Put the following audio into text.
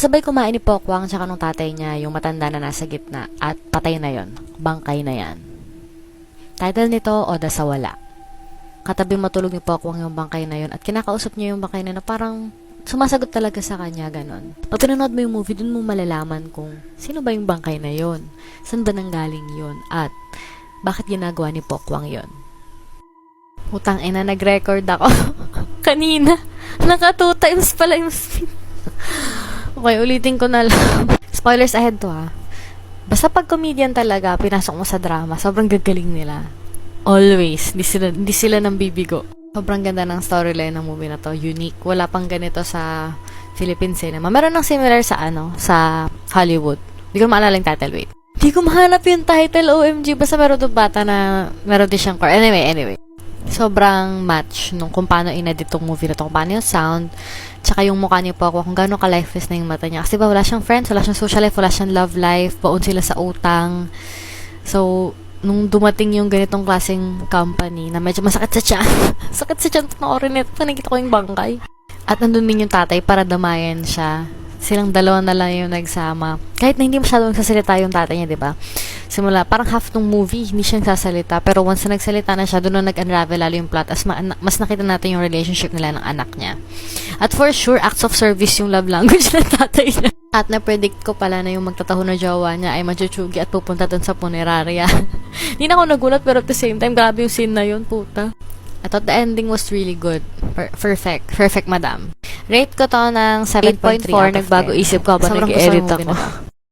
Kasabay kumain ni Pokwang tsaka nung tatay niya, yung matanda na nasa gitna, at patay na yon, bangkay na yan. Title nito, Oda sa Wala. Katabi matulog ni Pokwang yung bangkay na yon at kinakausap niya yung bangkay na parang sumasagot talaga sa kanya, ganon. Pag pinanood mo yung movie, dun mo malalaman kung sino ba yung bangkay na yon, saan ba nanggaling yon, at bakit ginagawa ni Pokwang yon. Putang ina, nag-record ako kanina. Naka 2 times pala yung speed. Okay, ulitin ko na lang. Spoilers ahead to ha. Basta pag comedian talaga, pinasok mo sa drama, sobrang gagaling nila. Always. Hindi sila nang bibigo. Sobrang ganda ng storyline ng movie na to. Unique. Wala pang ganito sa Philippine cinema. Meron ng similar sa sa Hollywood. Hindi ko maalala yung title, wait. Hindi ko mahanap yung title, OMG. Basta meron doon bata na meron din siyang core. Anyway. Sobrang match nung kung paano inedit tong movie na to, kung paano yung sound, tsaka yung mukha niya po ako, kung gaano ka-lifeless na yung mata niya. Kasi ba, wala siyang friends, wala siyang social life, wala siyang love life, baon sila sa utang. So, nung dumating yung ganitong klaseng company na medyo masakit sa tiyan, sakit sa tiyan panoorin nito, nakita ko yung bangkay. At nandun din yung tatay para damayan siya. Silang dalawa na lang yung nagsama. Kahit na hindi masyadong nagsasalita yung tatay niya, di ba? Simula, parang half ng movie, hindi siya nagsasalita. Pero once na nagsalita na siya, doon na nag-unravel lalo yung plot. Mas nakita natin yung relationship nila ng anak niya. At for sure, acts of service yung love language ng tatay niya. At na-predict ko pala na yung magtataho na jowa niya ay machuchugi at pupunta doon sa punerarya. Hindi na ako nagulat, pero at the same time, grabe yung scene na yun, puta. I thought the ending was really good. Perfect, madam. Rate ko to ng 7.4. Nagbago isip ko habang nag-edit ako.